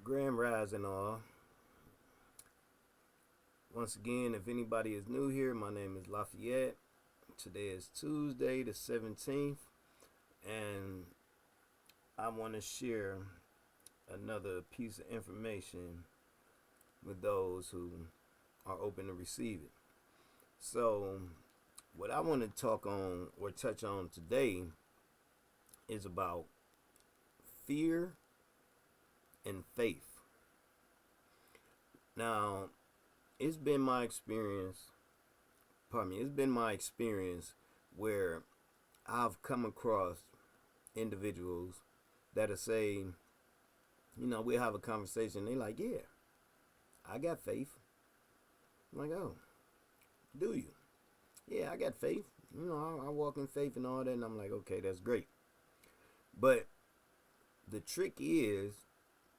Grand Rising all. Once again, if anybody is new here, my name is Lafayette. Today is Tuesday the 17th, and I want to share another piece of information with those who are open to receive it. So, what I want to talk on or touch on today is about fear and faith. Now, it's been my experience, it's been my experience where I've come across individuals that'll say, we'll have a conversation. They like, yeah, I got faith. I'm like, oh, do you? Yeah, I got faith. I walk in faith and all that. And I'm like, okay, that's great. But the trick is,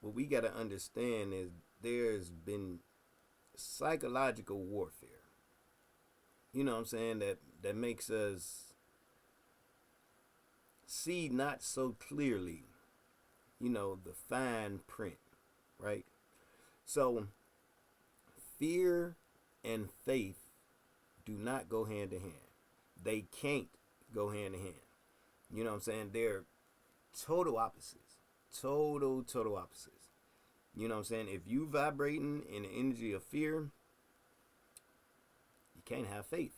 what we got to understand is there's been psychological warfare. You know what I'm saying? That makes us see not so clearly, the fine print, right? So fear and faith do not go hand in hand. They can't go hand in hand. You know what I'm saying? They're total opposites. Total opposites. You know what I'm saying? If you vibrating in the energy of fear, you can't have faith.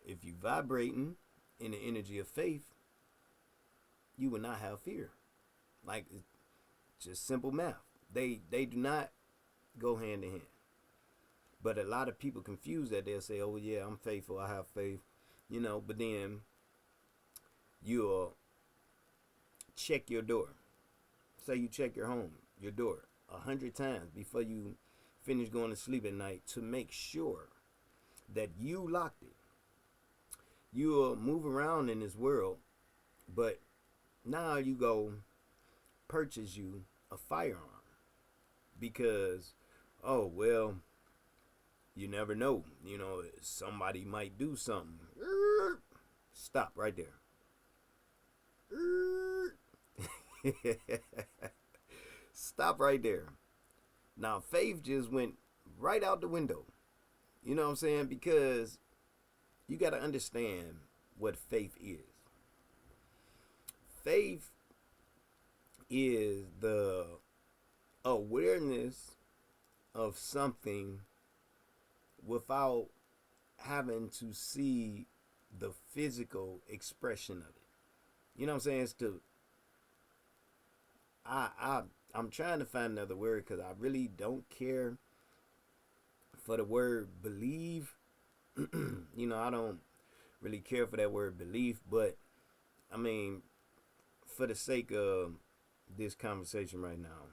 If you vibrating in the energy of faith, you will not have fear. Like, it's just simple math. They do not go hand in hand. But a lot of people confuse that. They'll say, oh yeah, I'm faithful, I have faith, but then you'll check your door. Say you check your home, your door 100 times before you finish going to sleep at night to make sure that you locked it. You'll move around in this world, but now you go purchase you a firearm because, oh, well, you never know. Somebody might do something. Stop right there. Stop right there. Now, faith just went right out the window. You know what I'm saying? Because you got to understand what faith is. Faith is the awareness of something without having to see the physical expression of it. You know what I'm saying? It's to I'm trying to find another word because I really don't care for the word believe. I don't really care for that word belief, but I mean, for the sake of this conversation right now,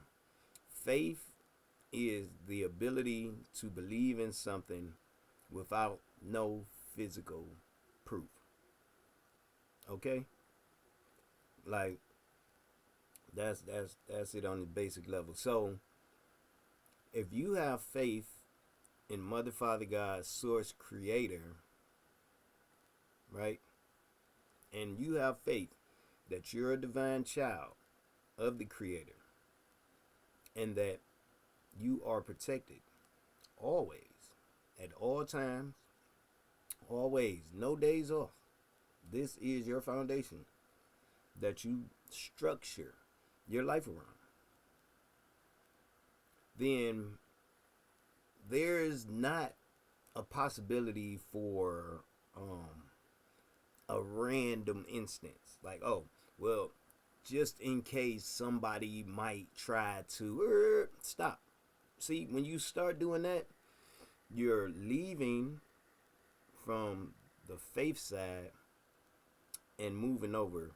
faith is the ability to believe in something without no physical proof. Okay? Like, that's it on the basic level. So if you have faith in Mother, Father, God, Source, Creator, right? And you have faith that you're a divine child of the Creator and that you are protected always, at all times, always, no days off. This is your foundation that you structure your life around. Then there is not a possibility for a random instance. Like, oh, well, just in case somebody might try to stop. See, when you start doing that, you're leaving from the faith side and moving over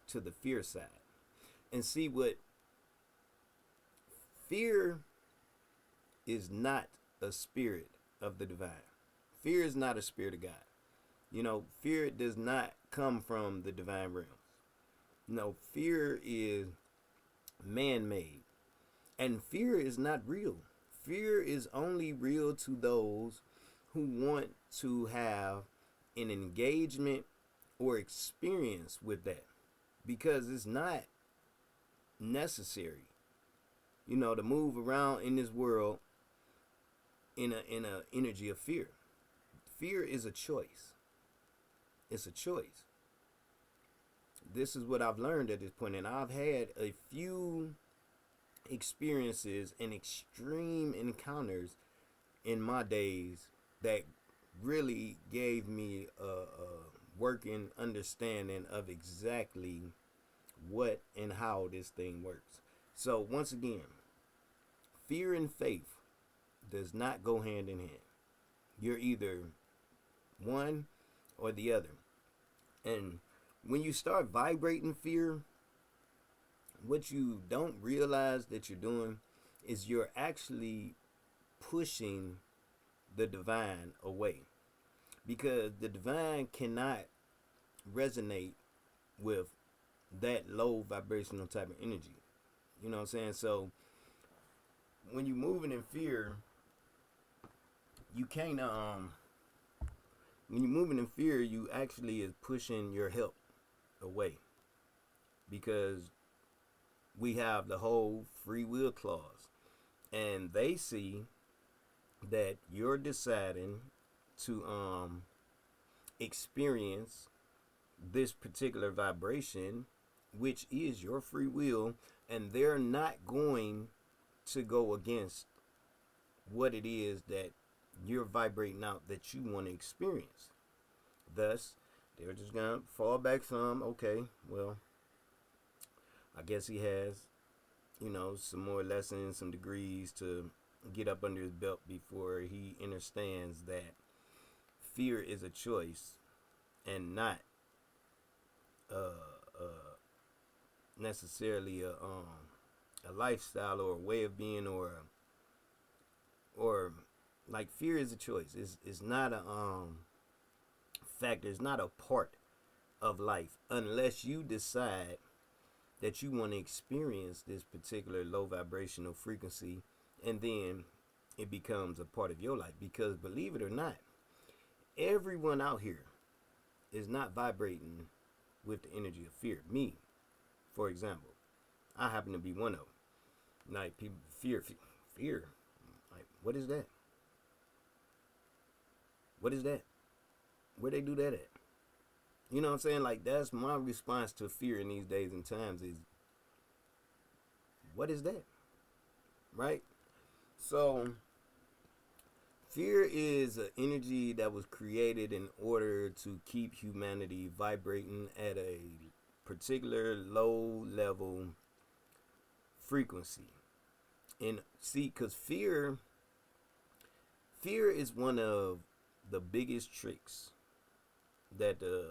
to the fear side. And see, what fear is not a spirit of the divine. Fear is not a spirit of God. Fear does not come from the divine realms. Fear is man-made. And fear is not real. Fear is only real to those who want to have an engagement or experience with that. Because it's not necessary. to move around in this world in a energy of fear. Fear is a choice. It's a choice. This is what I've learned at this point, and I've had a few experiences and extreme encounters in my days that really gave me a working understanding of exactly what and how this thing works. So once again, fear and faith does not go hand in hand. You're either one or the other. And when you start vibrating fear, what you don't realize that you're doing is you're actually pushing the divine away, because the divine cannot resonate with that low vibrational type of energy. You know what I'm saying? So when you're moving in fear, you can't when you're moving in fear, you actually is pushing your help away, because we have the whole free will clause, and they see that you're deciding to experience this particular vibration, which is your free will, and they're not going to go against what it is that you're vibrating out that you want to experience. Thus, they're just gonna fall back some. Okay, well, I guess he has, some more lessons, some degrees to get up under his belt before he understands that fear is a choice and not necessarily a lifestyle or a way of being, or like fear is a choice. It's not a factor. It's not a part of life unless you decide that you want to experience this particular low vibrational frequency, and then it becomes a part of your life. Because believe it or not, everyone out here is not vibrating with the energy of fear. Me, for example, I happen to be one of them. Like, people, fear. Like, what is that? What is that? Where they do that at? You know what I'm saying? Like, that's my response to fear in these days and times is, what is that? Right? So, fear is an energy that was created in order to keep humanity vibrating at a particular low level frequency. And see, because fear is one of the biggest tricks that the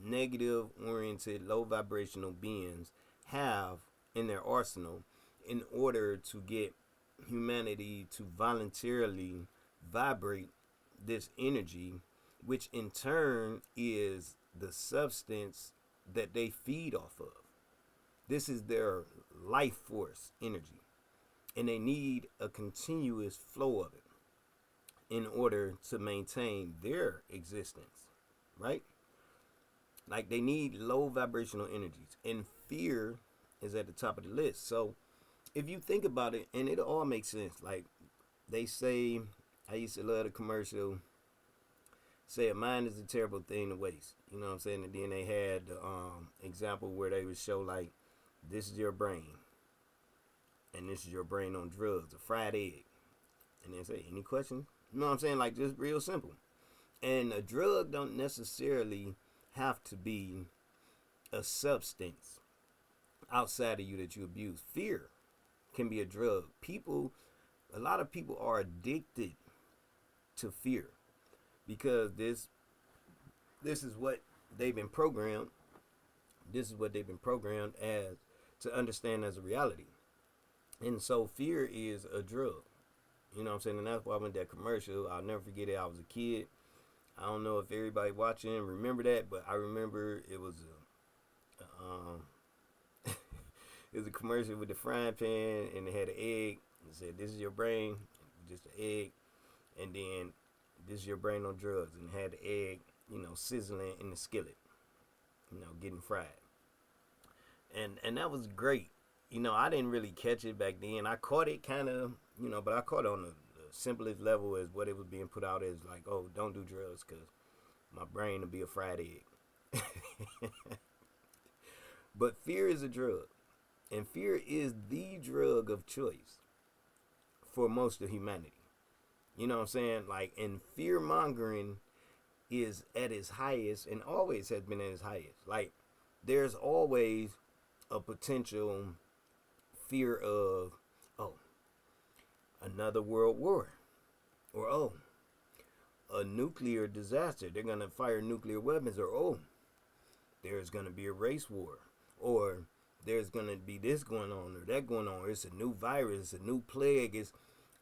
negative oriented low vibrational beings have in their arsenal in order to get humanity to voluntarily vibrate this energy, which in turn is the substance that they feed off of. This is their life force energy, and they need a continuous flow of it in order to maintain their existence, right? Like, they need low vibrational energies, and fear is at the top of the list. So if you think about it, and it all makes sense. Like, they say, I used to love the commercial, say a mind is a terrible thing to waste. You know what I'm saying? And then they had the example where they would show, like, this is your brain, and this is your brain on drugs, a fried egg. And then say, any questions? You know what I'm saying? Like, just real simple. And a drug don't necessarily have to be a substance outside of you that you abuse. Fear can be a drug. A lot of people are addicted to fear because this is what they've been programmed. This is what they've been programmed as to understand as a reality. And so fear is a drug. You know what I'm saying? And that's why I went that commercial. I'll never forget it. I was a kid. I don't know if everybody watching remember that, but I remember it was it was a commercial with the frying pan, and it had an egg. It said, "This is your brain, just an egg," and then "This is your brain on drugs," and it had the egg, sizzling in the skillet, getting fried. And that was great, I didn't really catch it back then. I caught it kind of, but I caught it on the simplest level as what it was being put out as like, oh, don't do drugs because my brain will be a fried egg. But fear is a drug, and fear is the drug of choice for most of humanity. You know what I'm saying? Like, and fear mongering is at its highest and always has been at its highest. Like, there's always a potential fear of, oh, another world war, or oh, a nuclear disaster. They're going to fire nuclear weapons, or oh, there's going to be a race war, or there's going to be this going on or that going on. It's a new virus, a new plague. It's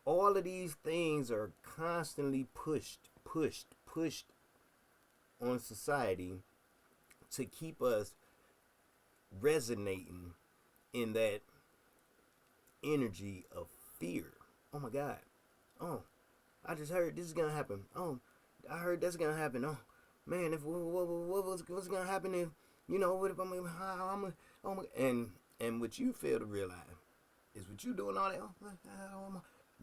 all of these things are constantly pushed on society to keep us resonating in that energy of fear. Oh my God. Oh, I just heard this is gonna happen. Oh, I heard that's gonna happen. Oh, man, if what's gonna happen if what if oh my, and what you fail to realize is what you doing all that.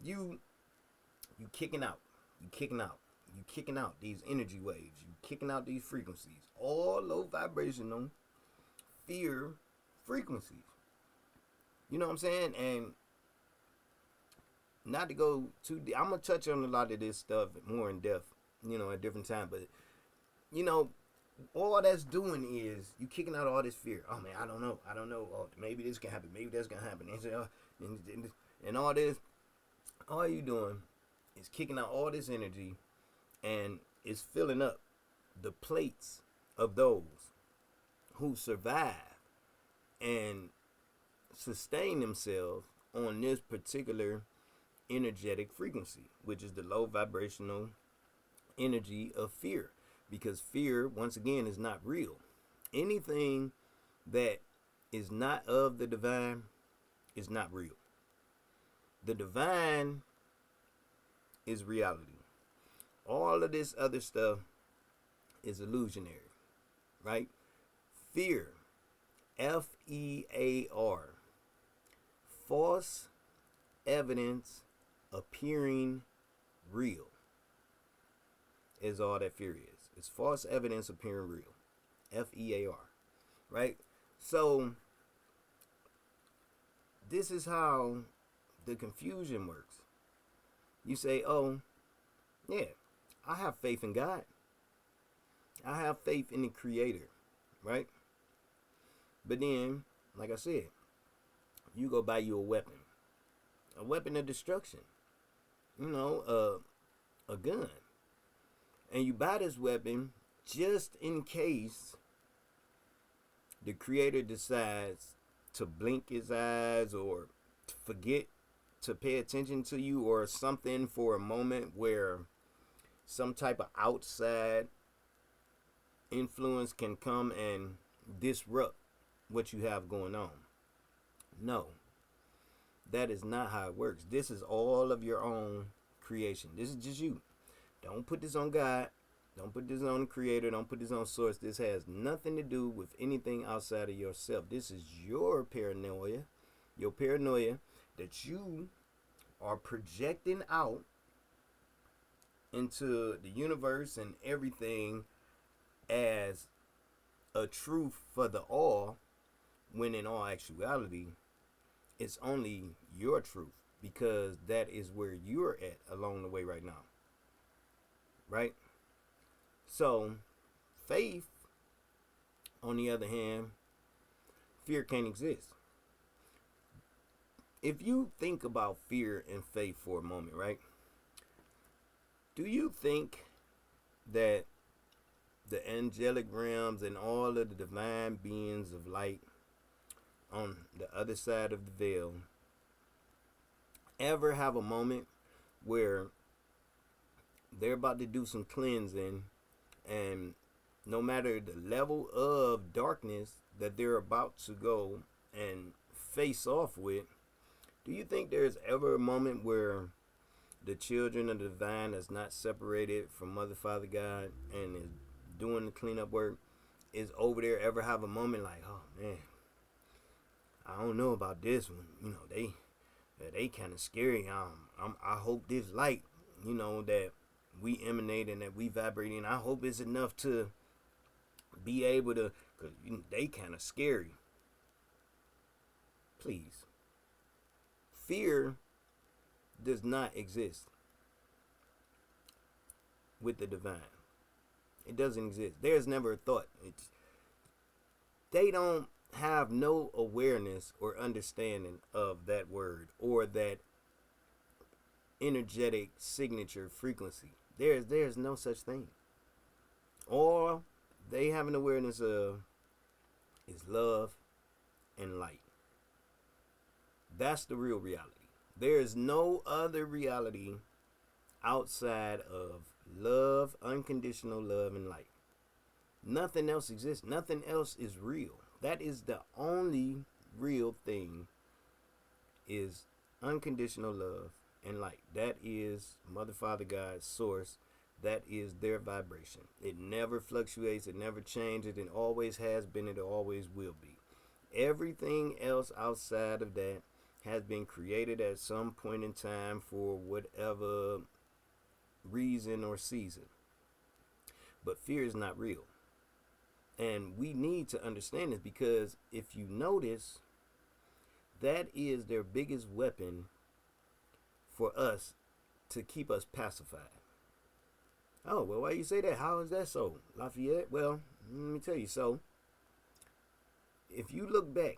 You kicking out. You kicking out these energy waves. You kicking out these frequencies. All low vibrational fear frequencies. You know what I'm saying? And not to go too deep, I'm gonna touch on a lot of this stuff more in depth, at different time. But all that's doing is you kicking out all this fear. Oh man, I don't know. Oh, maybe this can happen. Maybe that's gonna happen. And all this, all you doing is kicking out all this energy, and it's filling up the plates of those who survive and sustain themselves on this particular energetic frequency, which is the low vibrational energy of fear. Because fear, once again, is not real. Anything that is not of the divine is not real. The divine is reality. All of this other stuff is illusionary, right? Fear, F-E-A-R, false evidence appearing real, is all that fear is. It's false evidence appearing real. F-E-A-R, right? So this is how the confusion works. You say, oh, yeah, I have faith in God. I have faith in the Creator, right? But then, like I said, you go buy you a weapon of destruction, a gun. And you buy this weapon just in case the Creator decides to blink his eyes or to forget to pay attention to you or something for a moment where some type of outside influence can come and disrupt what you have going on. No, that is not how it works. This is all of your own creation. This is just you. Don't put this on God. Don't put this on the Creator. Don't put this on Source. This has nothing to do with anything outside of yourself. This is your paranoia. Your paranoia that you are projecting out into the universe and everything as a truth for the all, when in all actuality, it's only your truth, because that is where you're at along the way right now. Right? So, faith, on the other hand, fear can't exist. If you think about fear and faith for a moment, right? Do you think that the angelic realms and all of the divine beings of light on the other side of the veil ever have a moment where they're about to do some cleansing, and no matter the level of darkness that they're about to go and face off with, do you think there's ever a moment where the children of the divine is not separated from Mother, Father, God, and is doing the cleanup work, is over there, ever have a moment like, oh man, I don't know about this one. They kind of scary. I hope this light, that we emanate and that we vibrate in, I hope it's enough to be able to, because they kind of scary. Please. Fear does not exist with the divine. It doesn't exist. There's never a thought. They don't have no awareness or understanding of that word or that energetic signature frequency. There's no such thing. All they have an awareness of is love and light. That's the real reality. There is no other reality outside of love, unconditional love, and light. Nothing else exists. Nothing else is real. That is the only real thing, is unconditional love and light. That is Mother, Father, God's source. That is their vibration. It never fluctuates. It never changes. It always has been. It always will be. Everything else outside of that has been created at some point in time for whatever reason or season. But fear is not real. And we need to understand this, because if you notice, that is their biggest weapon for us to keep us pacified. Oh, well, why you say that? How is that so, Lafayette? Well, let me tell you. So, if you look back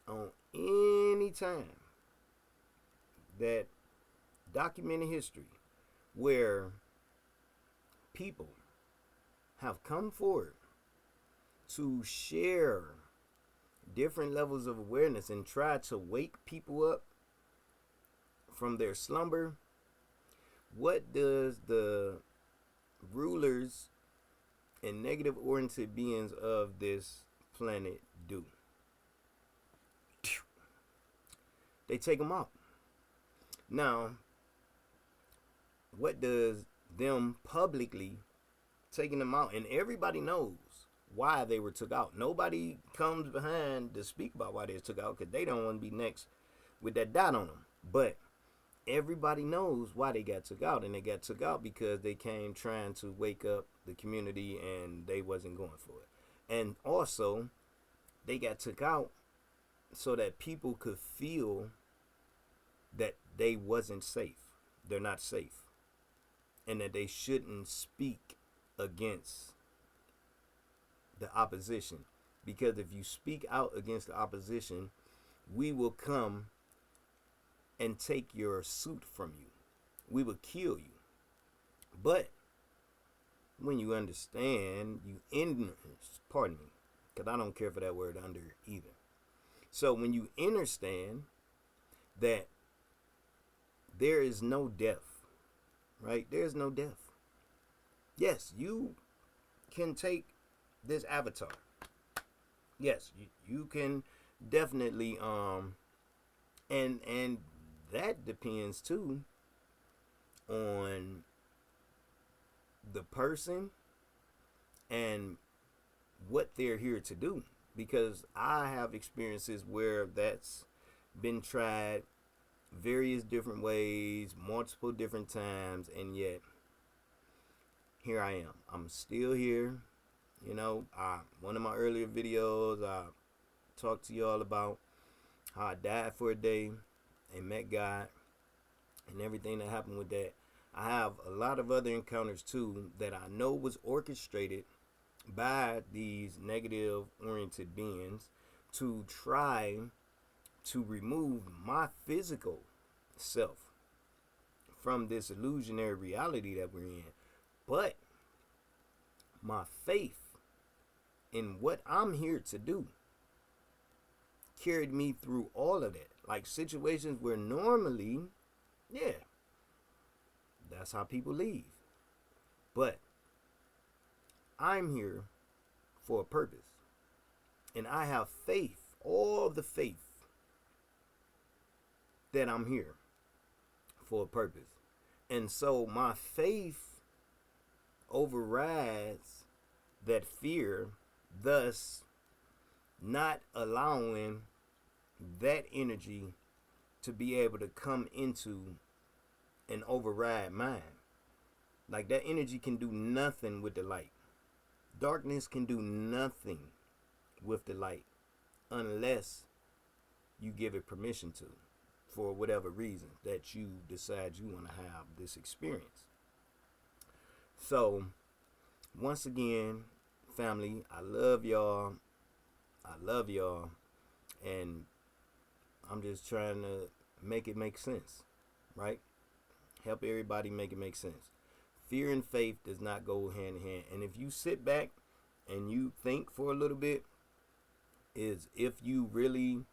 on any time that documented history where people have come forward to share different levels of awareness and try to wake people up from their slumber, what does the rulers and negative oriented beings of this planet do? They take them out. Now, what does them publicly taking them out, and everybody knows why they were took out. Nobody comes behind to speak about why they were took out, because they don't want to be next with that dot on them. But everybody knows why they got took out, and they got took out because they came trying to wake up the community, and they wasn't going for it. And also, they got took out so that people could feel that they wasn't safe. They're not safe. And that they shouldn't speak against the opposition. Because if you speak out against the opposition, we will come and take your suit from you. We will kill you. But when you understand, pardon me, because I don't care for that word under either. So when you understand that there is no death, right? There's no death. Yes, you can take this avatar. Yes, you can definitely and that depends too on the person and what they're here to do, because I have experiences where that's been tried various different ways, multiple different times, and yet here I am. I'm still here. One of my earlier videos, I talked to y'all about how I died for a day and met God and everything that happened with that. I have a lot of other encounters too that I know was orchestrated by these negative oriented beings to try to remove my physical self from this illusionary reality that we're in. But my faith in what I'm here to do carried me through all of that. Like situations where normally, yeah, that's how people leave. But I'm here for a purpose. And I have faith, all the faith, that I'm here for a purpose. And so my faith overrides that fear, thus not allowing that energy to be able to come into and override mine. Like that energy can do nothing with the light. Darkness can do nothing with the light unless you give it permission to, for whatever reason that you decide you want to have this experience. So, once again, family, I love y'all. I love y'all. And I'm just trying to make it make sense, right? Help everybody make it make sense. Fear and faith does not go hand in hand. And if you sit back and you think for a little bit, is if you really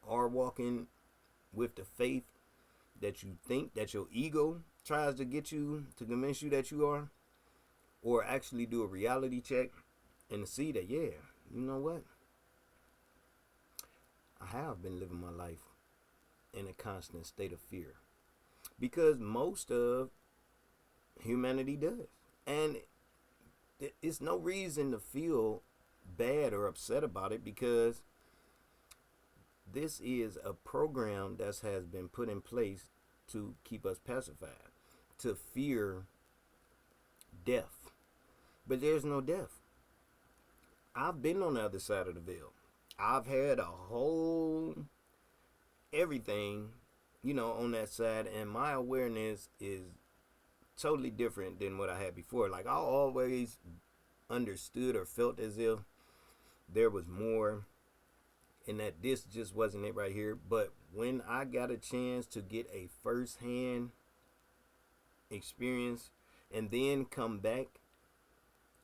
are walking with the faith that you think that your ego tries to get you to convince you that you are, or actually do a reality check and see that, yeah, you know what? I have been living my life in a constant state of fear, because most of humanity does. And it's no reason to feel bad or upset about it, because this is a program that has been put in place to keep us pacified, to fear death. But there's no death. I've been on the other side of the veil. I've had a whole everything, on that side, and my awareness is totally different than what I had before. Like, I always understood or felt as if there was more, and that this just wasn't it right here. But when I got a chance to get a first-hand experience and then come back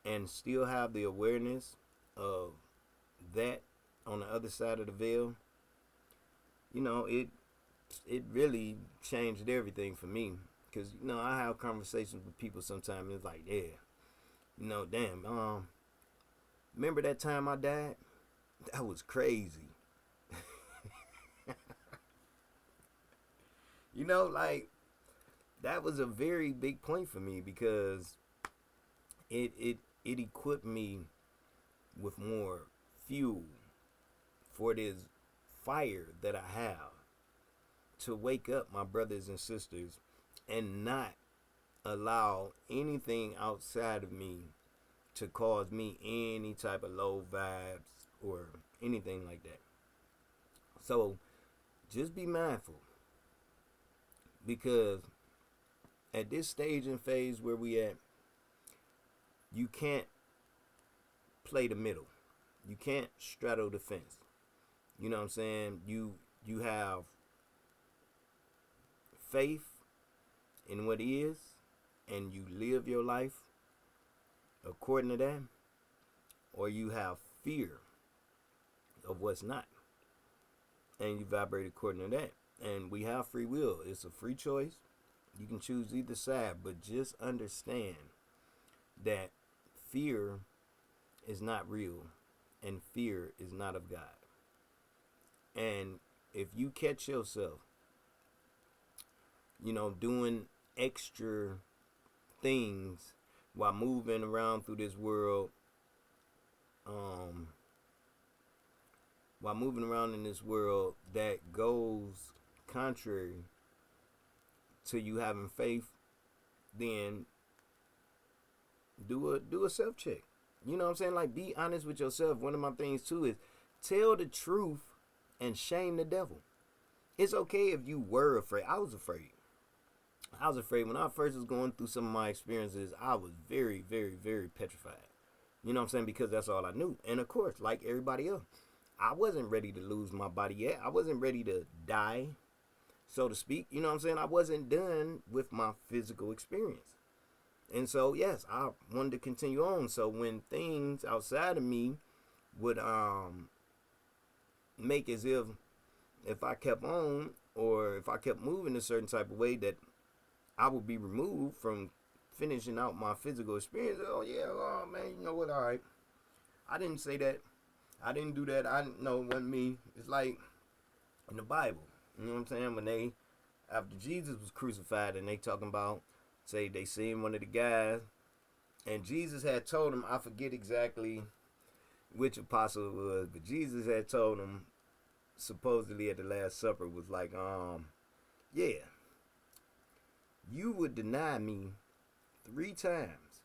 and still have the awareness of that on the other side of the veil, it really changed everything for me. Because, I have conversations with people sometimes, and it's like, yeah, damn, remember that time I died? That was crazy. Like, that was a very big point for me, because it equipped me with more fuel for this fire that I have to wake up my brothers and sisters and not allow anything outside of me to cause me any type of low vibes or anything like that. So just be mindful, because at this stage and phase where we at, you can't play the middle. You can't straddle the fence. You know what I'm saying? You have faith in what is, and you live your life according to that, or you have fear of what's not, and you vibrate according to that. And we have free will. It's a free choice. You can choose either side, but just understand that fear is not real, and fear is not of God. And if you catch yourself, doing extra things while moving around through this world, while moving around in this world that goes contrary to you having faith, then do a self check. You know what I'm saying? Like, be honest with yourself. One of my things too is tell the truth and shame the devil. It's okay if you were afraid. I was afraid. When I first was going through some of my experiences. I was very, very, very petrified. You know what I'm saying? Because that's all I knew. And of course, like everybody else, I wasn't ready to lose my body yet. I wasn't ready to die, so to speak. You know what I'm saying? I wasn't done with my physical experience. And so, yes, I wanted to continue on. So when things outside of me would make as if I kept on, or if I kept moving a certain type of way, that I would be removed from finishing out my physical experience. Oh, yeah, oh, man, you know what, all right. I didn't say that. I didn't do that. I didn't know it wasn't me. It's like in the Bible. You know what I'm saying? When after Jesus was crucified, and they talking about, say they seen one of the guys, and Jesus had told him, I forget exactly which apostle it was, but Jesus had told him, supposedly at the Last Supper was like, yeah, you would deny me 3 times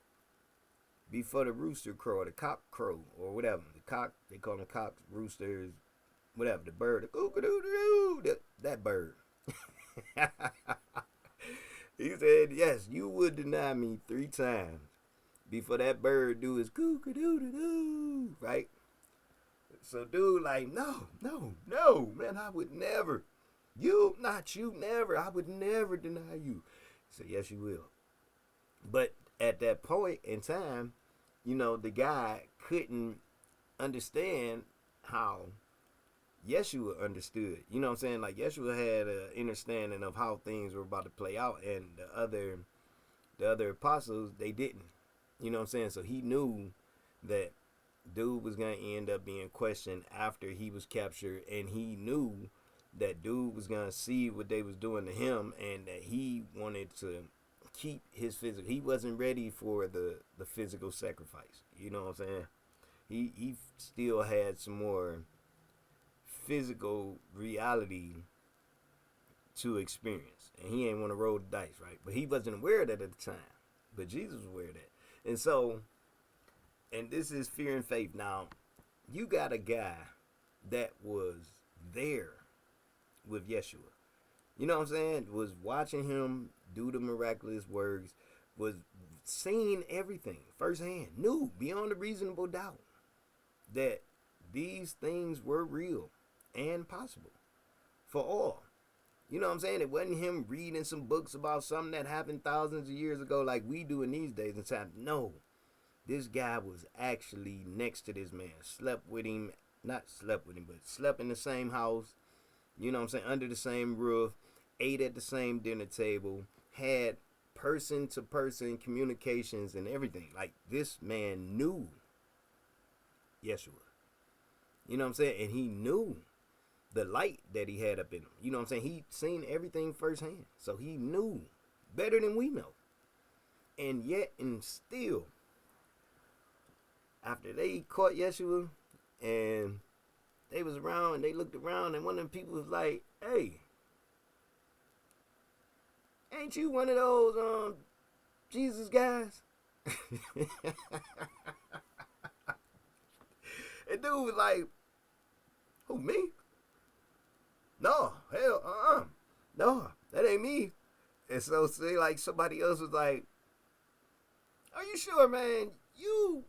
before the rooster crow or the cock crow or whatever. The cock, they call them cocks, roosters, whatever. The bird, the coo-coo-doo-doo, that bird. He said, yes, you would deny me 3 times before that bird do his coo-coo-doo-doo-doo, right? So dude, like, no, no, no, man, I would never. You, not you, never. I would never deny you. He said, yes, you will. But at that point in time, the guy couldn't understand how Yeshua understood. You know what I'm saying? Like Yeshua had an understanding of how things were about to play out, and the other apostles, they didn't. You know what I'm saying? So he knew that dude was gonna end up being questioned after he was captured, and he knew that dude was gonna see what they was doing to him, and that he wanted to keep his physical. He wasn't ready for the physical sacrifice. You know what I'm saying? He still had some more physical reality to experience, and he ain't want to roll the dice, right? But he wasn't aware of that at the time. But Jesus was aware of that, and so, and this is fear and faith. Now, you got a guy that was there with Yeshua. You know what I'm saying? Was watching him do the miraculous works, was seeing everything firsthand, knew beyond a reasonable doubt that these things were real and possible for all. You know what I'm saying? It wasn't him reading some books about something that happened thousands of years ago like we do in these days and time. No, this guy was actually next to this man, slept with him, not slept with him, but slept in the same house, you know what I'm saying, under the same roof, ate at the same dinner table, had person to person communications and everything. Like, this man knew Yeshua. You know what I'm saying? And he knew the light that he had up in him. You know what I'm saying? He seen everything firsthand. So he knew better than we know. And yet, and still, after they caught Yeshua and they was around and they looked around, and one of them people was like, hey, ain't you one of those Jesus guys? And dude was like, who, me? No, hell, no, that ain't me. And so say like somebody else was like, are you sure, man? You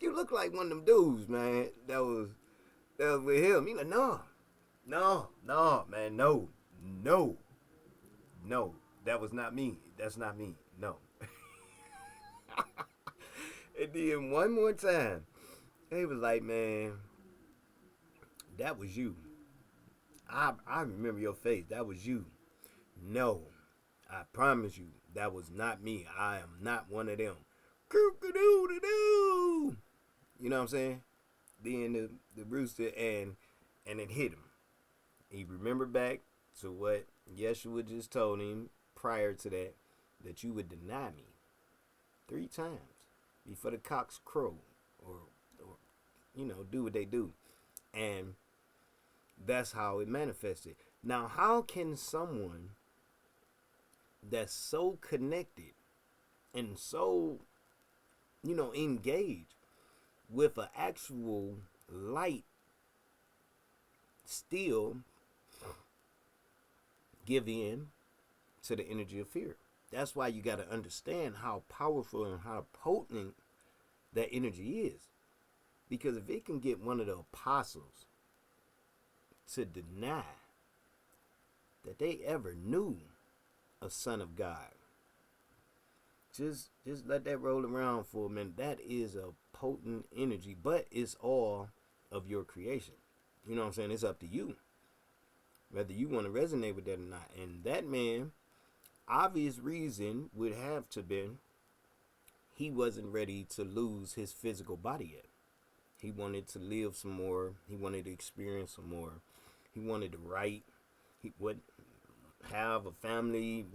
look like one of them dudes, man. That was with him. He like, no, man, no, that was not me. That's not me. No. And then one more time, he was like, man, that was you. I remember your face. That was you. No, I promise you, that was not me. I am not one of them. Cook-a-doo-doo-doo. You know what I'm saying? Then the rooster, and it hit him. He remembered back to what Yeshua just told him prior to that you would deny me 3 times before the cocks crow, or do what they do. And that's how it manifested. Now, how can someone that's so connected and so, engaged with an actual light still give in to the energy of fear? That's why you got to understand how powerful and how potent that energy is. Because if it can get one of the apostles to deny that they ever knew a son of God, just let that roll around for a minute. That is a potent energy, but it's all of your creation. You know what I'm saying? It's up to you whether you want to resonate with that or not. And that man, obvious reason would have to been he wasn't ready to lose his physical body yet. He wanted to live some more. He wanted to experience some more. He wanted to write. He would have a family.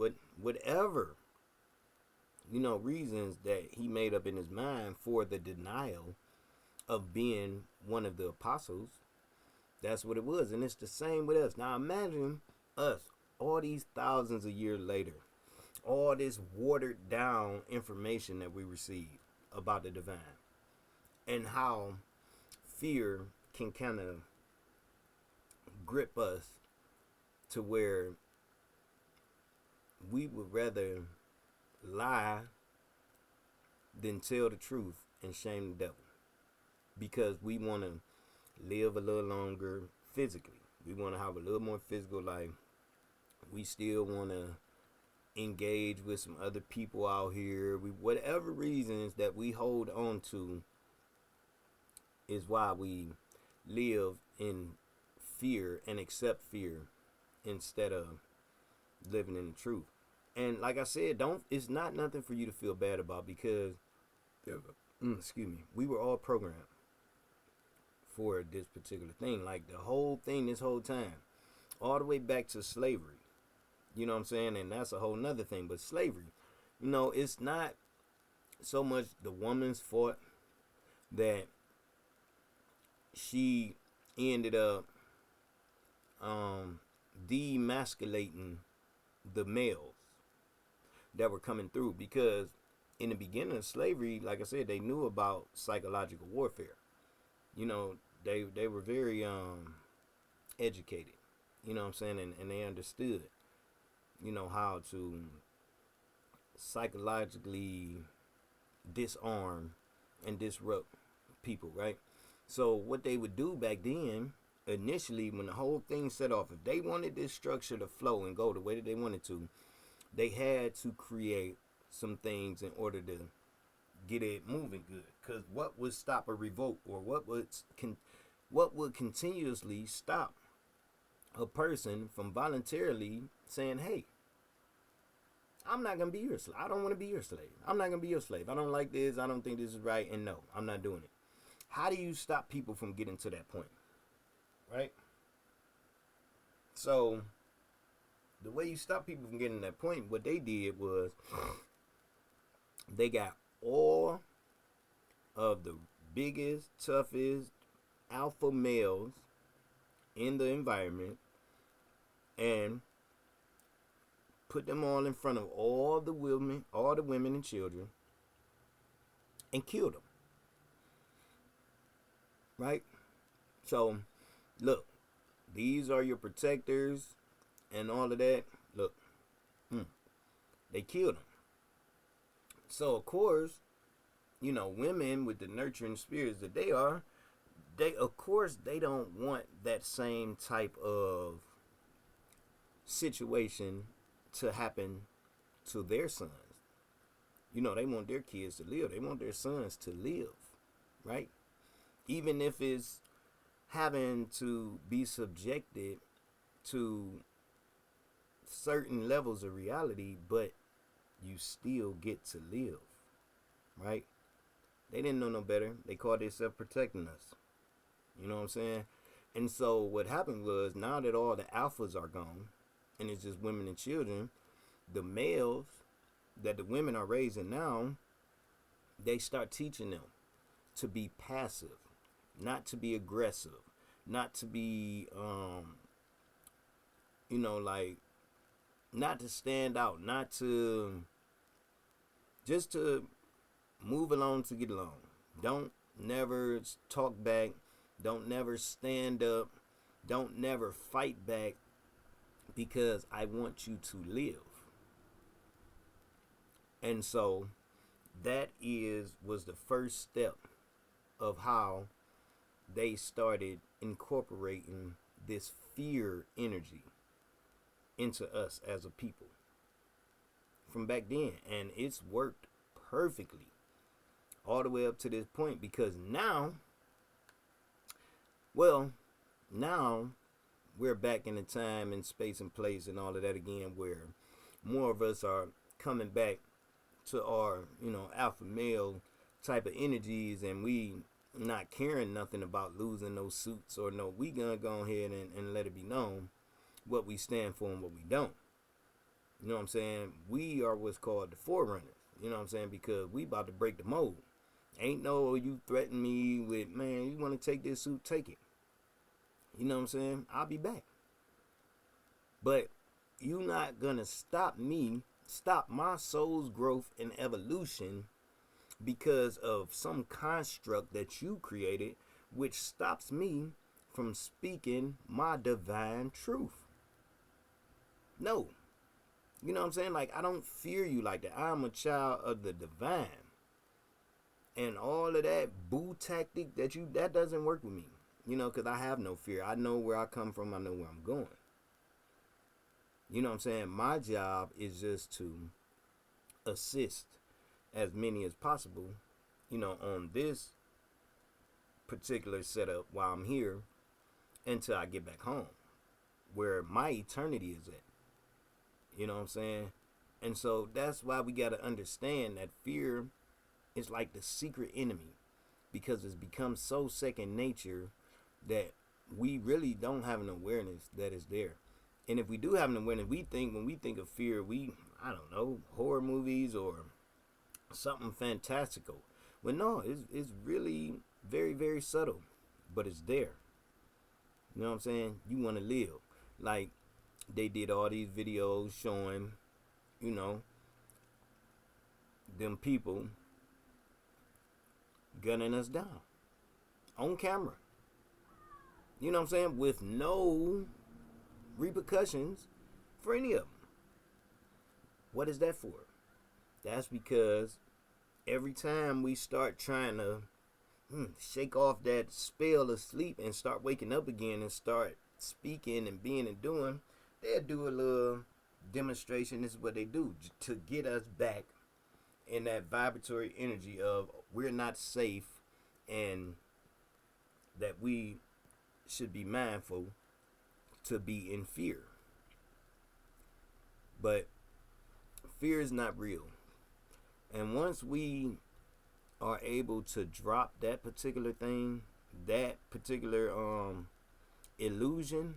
Whatever, reasons that he made up in his mind for the denial of being one of the apostles. That's what it was. And it's the same with us. Now imagine us, all these thousands of years later, all this watered down information that we receive about the divine, and how fear can kind of grip us to where we would rather lie than tell the truth and shame the devil, because we want to live a little longer physically. We want to have a little more physical life. We still want to engage with some other people out here. Whatever reasons that we hold on to is why we live in fear and accept fear instead of living in the truth. And like I said, it's not nothing for you to feel bad about, because excuse me, we were all programmed for this particular thing. Like the whole thing, this whole time, all the way back to slavery. You know what I'm saying? And that's a whole nother thing. But slavery, it's not so much the woman's fault that she ended up demasculating the males that were coming through, because in the beginning of slavery, like I said, they knew about psychological warfare. They were very educated, you know what I'm saying, and they understood, how to psychologically disarm and disrupt people, right? So what they would do back then, initially, when the whole thing set off, if they wanted this structure to flow and go the way that they wanted to, they had to create some things in order to get it moving good. Because what would stop a revolt, or what would continuously stop a person from voluntarily saying, hey, I'm not going to be your slave. I don't want to be your slave. I'm not going to be your slave. I don't like this. I don't think this is right. And no, I'm not doing it. How do you stop people from getting to that point? Right? So the way you stop people from getting to that point, what they did was they got all of the biggest, toughest alpha males in the environment and put them all in front of all the women and children, and killed them. Right? So, look, these are your protectors and all of that. Look, they killed them. So, of course, women with the nurturing spirits that they are, they don't want that same type of situation to happen to their sons. They want their kids to live. They want their sons to live, right? Even if it's having to be subjected to certain levels of reality, but you still get to live, right? They didn't know no better. They called themselves protecting us. You know what I'm saying? And so what happened was, now that all the alphas are gone and it's just women and children, the males that the women are raising now, they start teaching them to be passive, not to be aggressive, not to be, not to stand out, not to, just to move along to get along. Don't never talk back. Don't never stand up. Don't never fight back, because I want you to live. And so that was the first step of how they started incorporating this fear energy into us as a people from back then. And it's worked perfectly all the way up to this point, because now we're back in the time and space and place and all of that again, where more of us are coming back to our, alpha male type of energies, and we not caring nothing about losing those suits, or no, we gonna go ahead and let it be known what we stand for and what we don't. You know what I'm saying? We are what's called the forerunners. You know what I'm saying? Because we about to break the mold. Ain't no, you threaten me with, man, you want to take this suit, take it. You know what I'm saying? I'll be back. But you not gonna stop me, stop my soul's growth and evolution because of some construct that you created, which stops me from speaking my divine truth. No. You know what I'm saying? Like, I don't fear you like that. I'm a child of the divine. And all of that boo tactic that doesn't work with me. You know, because I have no fear. I know where I come from. I know where I'm going. You know what I'm saying? My job is just to assist as many as possible, you know, on this particular setup while I'm here until I get back home, where my eternity is at. You know what I'm saying? And so that's why we got to understand that fear is like the secret enemy, because it's become so second nature that we really don't have an awareness that it's there. And if we do have an awareness, when we think of fear, I don't know, horror movies or something fantastical. Well, no, it's really very, very subtle, but it's there. You know what I'm saying? You want to live. Like, they did all these videos showing, you know, them people gunning us down on camera. You know what I'm saying? With no repercussions for any of them. What is that for? That's because every time we start trying to shake off that spell of sleep and start waking up again and start speaking and being and doing, they'll do a little demonstration. This is what they do to get us back in that vibratory energy of we're not safe and that we should be mindful to be in fear. But fear is not real. And once we are able to drop that particular thing, that particular illusion,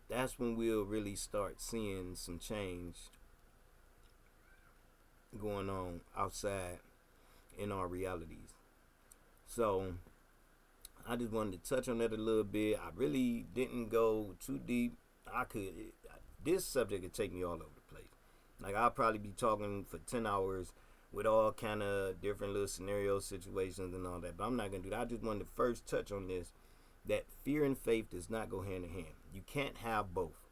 that's when we'll really start seeing some change going on outside in our realities. So I just wanted to touch on that a little bit. I really didn't go too deep. This subject could take me all over the place. Like, I'll probably be talking for 10 hours with all kind of different little scenario situations and all that. But I'm not going to do that. I just wanted to first touch on this, that fear and faith does not go hand in hand. You can't have both.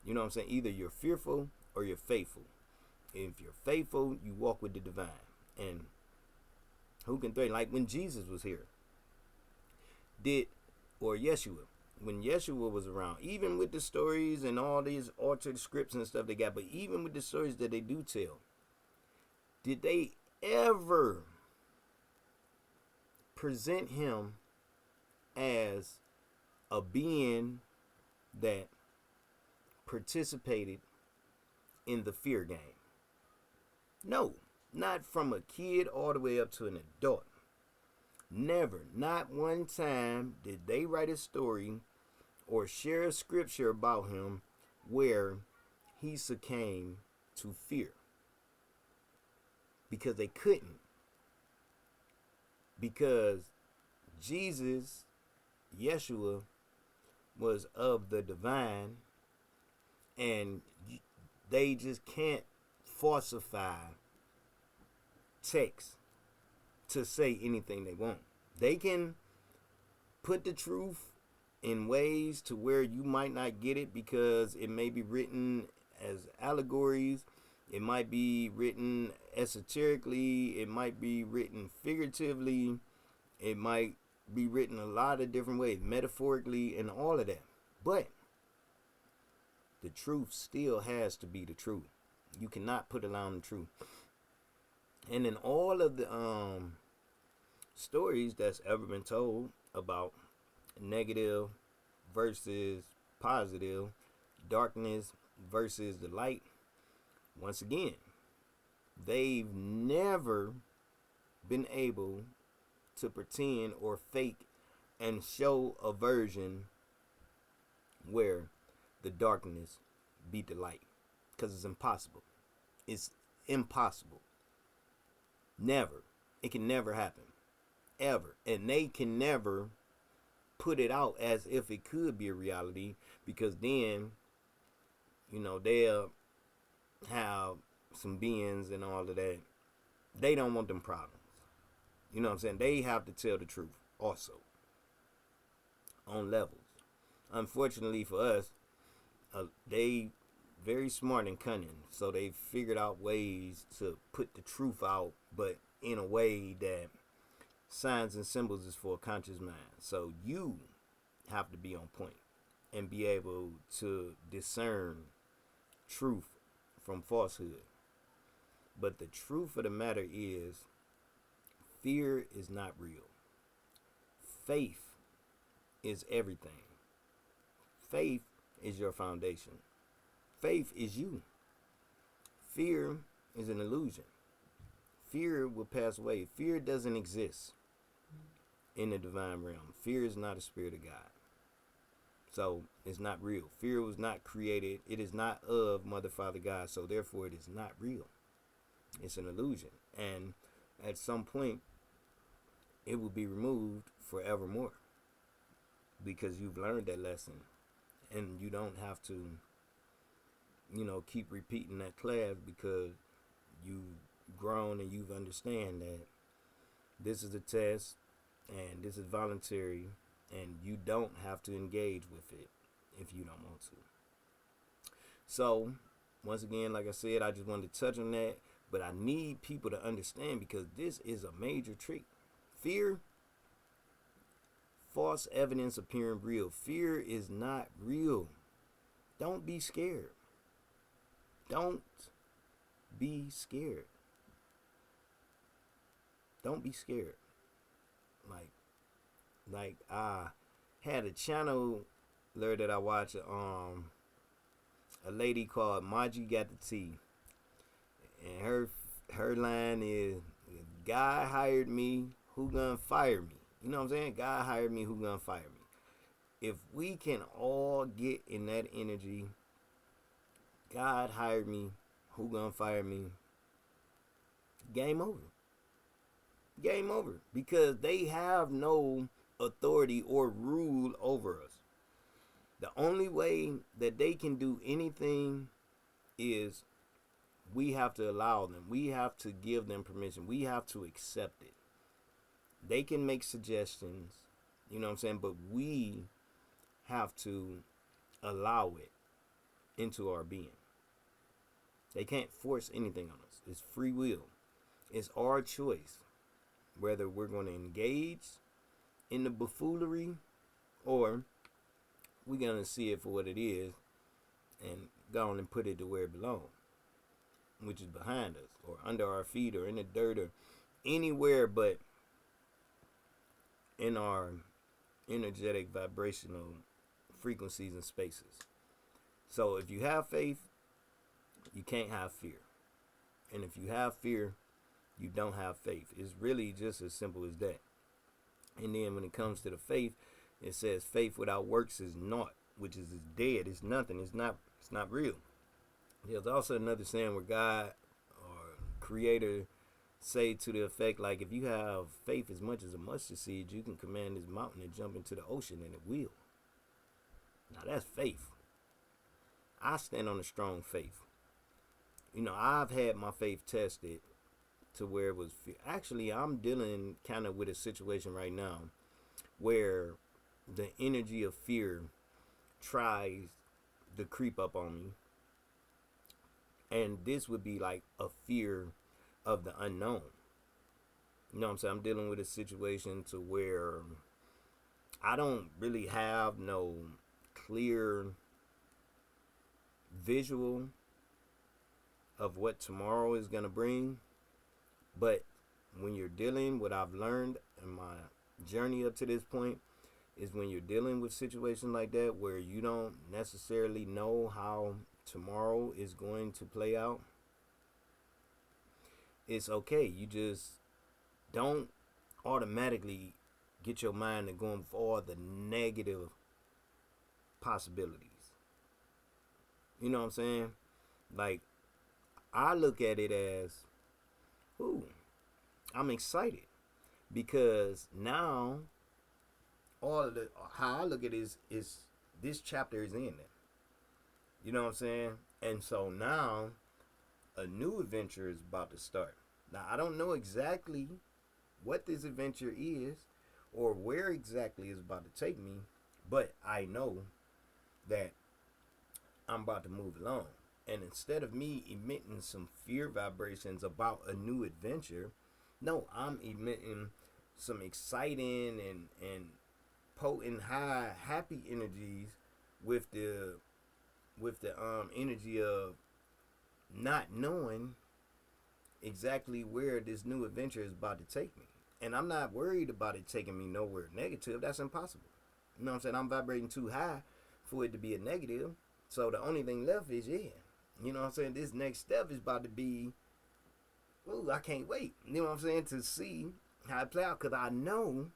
You know what I'm saying? Either you're fearful or you're faithful. If you're faithful, you walk with the divine. And who can threaten? Like when Jesus was here, Yeshua, when Yeshua was around, even with the stories and all these altered scripts and stuff they got, but even with the stories that they do tell, did they ever present him as a being that participated in the fear game? No, not from a kid all the way up to an adult. Never, not one time did they write a story or share a scripture about him where he succumbed to fear. Because they couldn't. Because Jesus, Yeshua, was of the divine, and they just can't falsify text to say anything they want. They can put the truth in ways to where you might not get it because it may be written as allegories, it might be written esoterically, it might be written figuratively, it might be written a lot of different ways, metaphorically and all of that. But the truth still has to be the truth. You cannot put around the truth. And in all of the stories that's ever been told about negative versus positive, darkness versus the light, once again, they've never been able to pretend or fake and show a version where the darkness beat the light, because it's impossible. It's impossible. Never. It can never happen. Ever. And they can never put it out as if it could be a reality, because then, they'll have some beings and all of that. They don't want them problems. You know what I'm saying? They have to tell the truth also on levels. Unfortunately for us, they very smart and cunning, so they figured out ways to put the truth out, but in a way that signs and symbols is for a conscious mind. So you have to be on point and be able to discern truth from falsehood. But the truth of the matter is, fear is not real. Faith is everything. Faith is your foundation. Faith is you. Fear is an illusion. Fear will pass away. Fear doesn't exist in the divine realm. Fear is not a spirit of God. So it's not real. Fear was not created. It is not of Mother, Father, God. So therefore it is not real. It's an illusion. And at some point, it will be removed forevermore, because you've learned that lesson, and you don't have to, keep repeating that class, because you've grown and you've understand that this is a test and this is voluntary, and you don't have to engage with it if you don't want to. So once again, like I said, I just wanted to touch on that, but I need people to understand, because this is a major trick. Fear, false evidence appearing real. Fear is not real. Don't be scared. Don't be scared. Don't be scared. Like I had a channel that I watch, a lady called Maji Got the Tea, and her line is, "God hired me, who gonna fire me?" You know what I'm saying? God hired me, who gonna fire me? If we can all get in that energy, God hired me, who gonna fire me? Game over. Game over. Because they have no authority or rule over us. The only way that they can do anything is we have to allow them. We have to give them permission. We have to accept it. They can make suggestions, you know what I'm saying? But we have to allow it into our being. They can't force anything on us. It's free will. It's our choice whether we're going to engage in the buffoonery, or we're going to see it for what it is and go on and put it to where it belongs, which is behind us or under our feet or in the dirt or anywhere but in our energetic vibrational frequencies and spaces. So if you have faith, you can't have fear. And if you have fear, you don't have faith. It's really just as simple as that. And then when it comes to the faith, it says faith without works is naught, which is dead. It's nothing. It's not real. There's also another saying where God or Creator say to the effect, like, if you have faith as much as a mustard seed, you can command this mountain to jump into the ocean, and it will. Now that's faith. I stand on a strong faith. I've had my faith tested to where it was fear. Actually, I'm dealing kind of with a situation right now where the energy of fear tries to creep up on me. And this would be like a fear of the unknown. You know what I'm saying? I'm dealing with a situation to where I don't really have no clear visual of what tomorrow is going to bring. But when you're dealing, what I've learned in my journey up to this point is when you're dealing with situations like that where you don't necessarily know how tomorrow is going to play out, it's okay. You just don't automatically get your mind to going for all the negative possibilities. You know what I'm saying? Like, I look at it as, ooh, I'm excited because now all of the how I look at it is this chapter is ending. You know what I'm saying? And so now a new adventure is about to start. Now I don't know exactly what this adventure is or where exactly it's about to take me, but I know that I'm about to move along. And instead of me emitting some fear vibrations about a new adventure, no, I'm emitting some exciting and potent high happy energies with the energy of not knowing exactly where this new adventure is about to take me. And I'm not worried about it taking me nowhere negative. That's impossible. You know what I'm saying? I'm vibrating too high for it to be a negative. So the only thing left is yeah. You know what I'm saying? This next step is about to be, ooh, I can't wait. You know what I'm saying? To see how it play out, because I know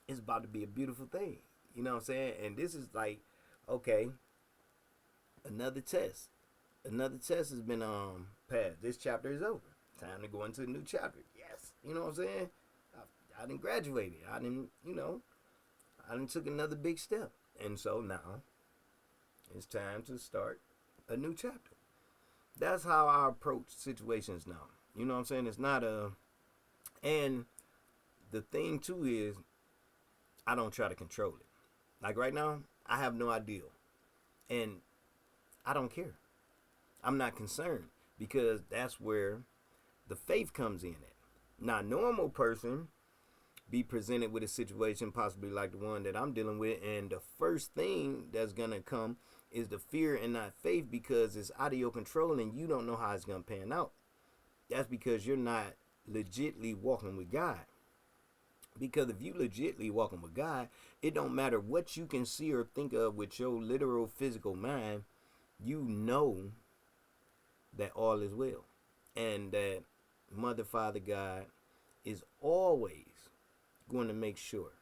it's about to be a beautiful thing. You know what I'm saying? And this is like, okay, another test. Another test has been passed. This chapter is over. Time to go into a new chapter. Yes. You know what I'm saying? I didn't graduate. I didn't, I didn't took another big step. And so now it's time to start a new chapter. That's how I approach situations now. You know what I'm saying? It's not a, and the thing too is I don't try to control it. Like right now, I have no idea. And I don't care. I'm not concerned because that's where the faith comes in at. Now, a normal person be presented with a situation possibly like the one that I'm dealing with, and the first thing that's gonna come is the fear and not faith because it's out of your control and you don't know how it's gonna pan out. That's because you're not legitly walking with God. Because if you legitly walking with God, it don't matter what you can see or think of with your literal physical mind, you know that all is well. And that Mother, Father, God is always going to make sure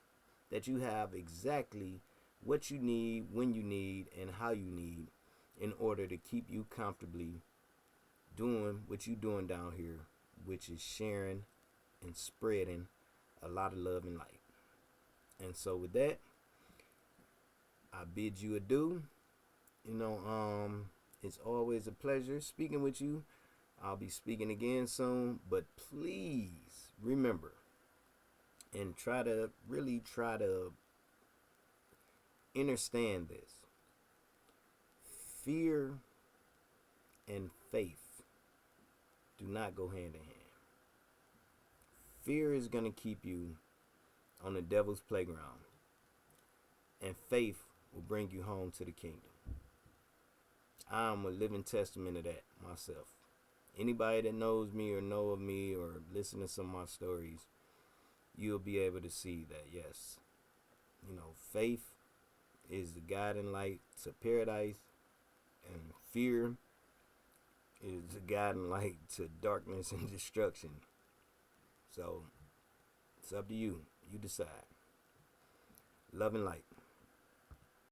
that you have exactly what you need, when you need, and how you need in order to keep you comfortably doing what you're doing down here, which is sharing and spreading a lot of love and light. And so with that, I bid you adieu. It's always a pleasure speaking with you. I'll be speaking again soon, but please remember and really try to understand this. Fear and faith do not go hand in hand. Fear is going to keep you on the devil's playground, and faith will bring you home to the kingdom. I'm a living testament of that myself. Anybody that knows me or know of me or listen to some of my stories, you'll be able to see that, yes, faith is the guiding light to paradise, and fear is the guiding light to darkness and destruction. So it's up to you. You decide. Love and light.